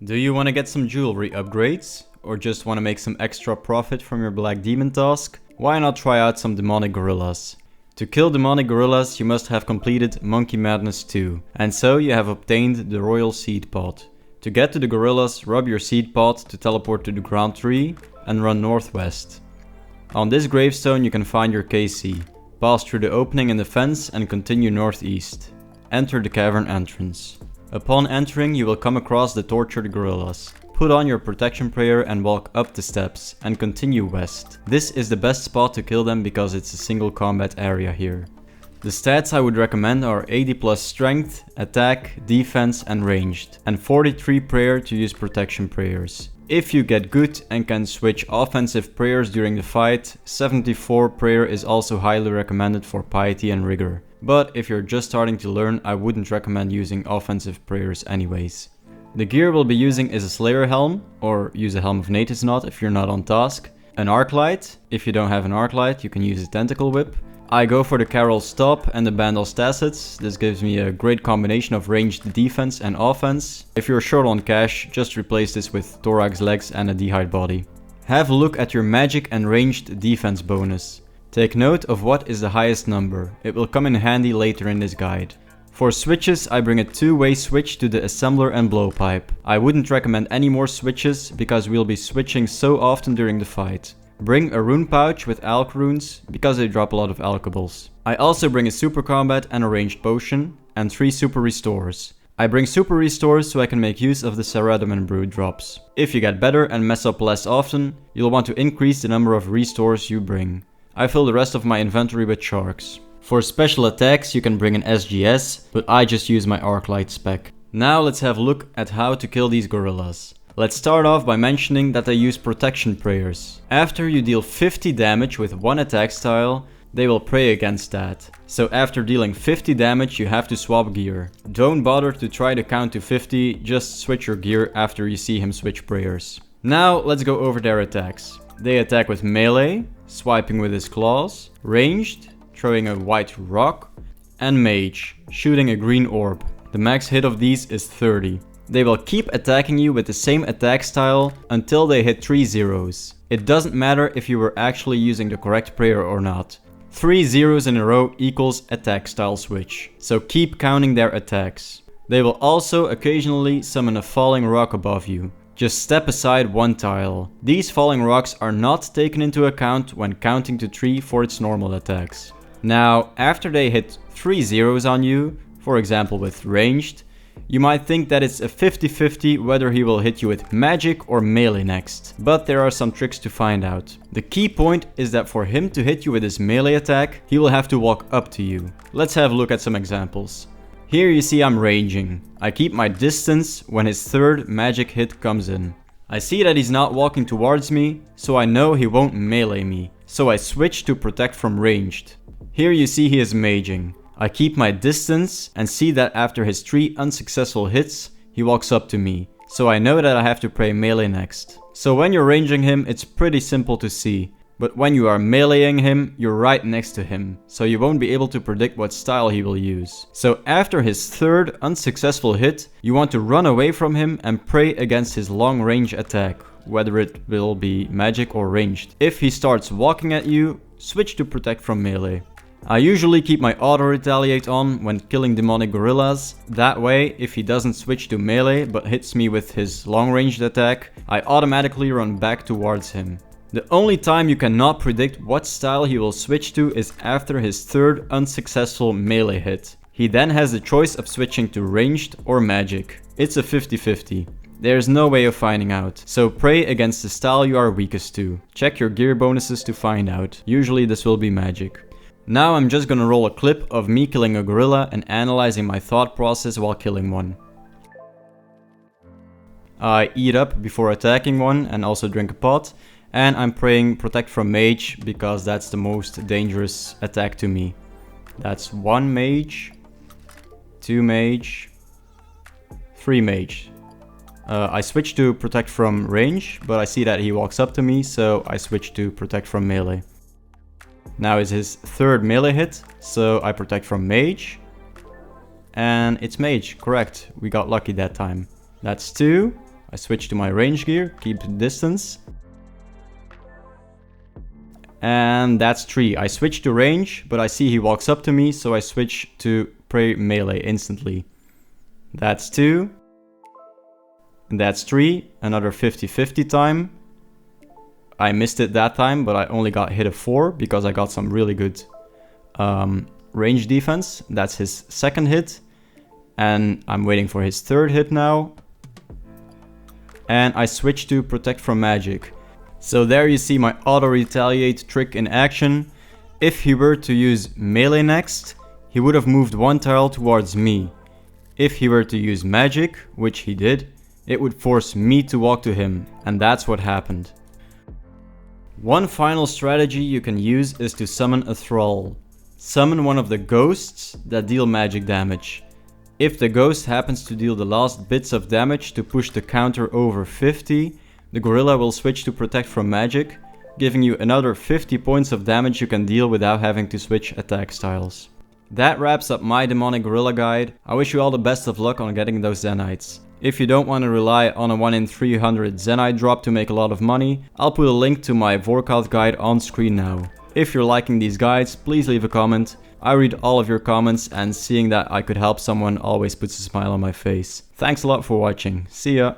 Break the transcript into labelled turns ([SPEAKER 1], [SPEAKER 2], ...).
[SPEAKER 1] Do you want to get some jewelry upgrades? Or just want to make some extra profit from your Black Demon task? Why not try out some demonic gorillas? To kill demonic gorillas, you must have completed Monkey Madness 2, and so you have obtained the Royal Seed Pod. To get to the gorillas, rub your seed pod to teleport to the ground tree and run northwest. On this gravestone you can find your KC. Pass through the opening in the fence and continue northeast. Enter the cavern entrance. Upon entering, you will come across the tortured gorillas. Put on your protection prayer and walk up the steps and continue west. This is the best spot to kill them because it's a single combat area here. The stats I would recommend are 80 plus strength, attack, defense and ranged, and 43 prayer to use protection prayers. If you get good and can switch offensive prayers during the fight, 74 prayer is also highly recommended for piety and rigor. But if you're just starting to learn, I wouldn't recommend using offensive prayers anyways. The gear we'll be using is a Slayer helm, or use a helm of Natus Knot if you're not on task. An arc light, if you don't have an arc light you can use a tentacle whip. I go for the Carol Stop and the Bandol's Tacits. This gives me a great combination of ranged defense and offense. If you're short on cash, just replace this with Thorax legs and a D'hide body. Have a look at your magic and ranged defense bonus. Take note of what is the highest number. It will come in handy later in this guide. For switches, I bring a two-way switch to the assembler and blowpipe. I wouldn't recommend any more switches because we'll be switching so often during the fight. Bring a rune pouch with alch runes because they drop a lot of alchables. I also bring a super combat and a ranged potion and 3 super restores. I bring super restores so I can make use of the Saradomin brood drops. If you get better and mess up less often, you'll want to increase the number of restores you bring. I fill the rest of my inventory with sharks. For special attacks you can bring an SGS, but I just use my Arclight spec. Now let's have a look at how to kill these gorillas. Let's start off by mentioning that they use protection prayers. After you deal 50 damage with one attack style, they will pray against that. So after dealing 50 damage you have to swap gear. Don't bother to try to count to 50, just switch your gear after you see him switch prayers. Now let's go over their attacks. They attack with melee, swiping with his claws, ranged, throwing a white rock, and mage, shooting a green orb. The max hit of these is 30. They will keep attacking you with the same attack style until they hit 3 zeros. It doesn't matter if you were actually using the correct prayer or not. 3 zeros in a row equals attack style switch, so keep counting their attacks. They will also occasionally summon a falling rock above you. Just step aside one tile. These falling rocks are not taken into account when counting to 3 for its normal attacks. Now, after they hit 3 zeros on you, for example with ranged, you might think that it's a 50-50 whether he will hit you with magic or melee next, but there are some tricks to find out. The key point is that for him to hit you with his melee attack, he will have to walk up to you. Let's have a look at some examples. Here you see I'm ranging. I keep my distance when his third magic hit comes in. I see that he's not walking towards me, so I know he won't melee me, so I switch to protect from ranged. Here you see he is maging. I keep my distance and see that after his 3 unsuccessful hits, he walks up to me, so I know that I have to pray melee next. So when you're ranging him, it's pretty simple to see, but when you are meleeing him, you're right next to him, so you won't be able to predict what style he will use. So after his third unsuccessful hit, you want to run away from him and pray against his long range attack, whether it will be magic or ranged. If he starts walking at you, switch to protect from melee. I usually keep my auto retaliate on when killing demonic gorillas. That way, if he doesn't switch to melee but hits me with his long ranged attack, I automatically run back towards him. The only time you cannot predict what style he will switch to is after his third unsuccessful melee hit. He then has the choice of switching to ranged or magic. It's a 50-50. There's no way of finding out, so pray against the style you are weakest to. Check your gear bonuses to find out. Usually this will be magic. Now I'm just gonna roll a clip of me killing a gorilla and analyzing my thought process while killing one. I eat up before attacking one and also drink a pot. And I'm praying protect from mage because that's the most dangerous attack to me. That's 1 mage, 2 mage, 3 mage. I switch to protect from range, but I see that he walks up to me, so I switch to protect from melee. Now is his third melee hit, so I protect from mage. And it's mage, correct. We got lucky that time. That's 2. I switch to my range gear, keep the distance. And that's 3. I switch to range, but I see he walks up to me, so I switch to pray melee instantly. That's 2. And that's 3. Another 50-50 time. I missed it that time, but I only got hit a 4 because I got some really good range defense. That's his second hit. And I'm waiting for his third hit now. And I switch to protect from magic. So there you see my auto retaliate trick in action. If he were to use melee next, he would have moved 1 tile towards me. If he were to use magic, which he did, it would force me to walk to him, and that's what happened. One final strategy you can use is to summon a thrall. Summon one of the ghosts that deal magic damage. If the ghost happens to deal the last bits of damage to push the counter over 50, the gorilla will switch to protect from magic, giving you another 50 points of damage you can deal without having to switch attack styles. That wraps up my demonic gorilla guide. I wish you all the best of luck on getting those Zenites. If you don't want to rely on a 1 in 300 Zenite drop to make a lot of money, I'll put a link to my workout guide on screen now. If you're liking these guides, please leave a comment. I read all of your comments, and seeing that I could help someone always puts a smile on my face. Thanks a lot for watching. See ya!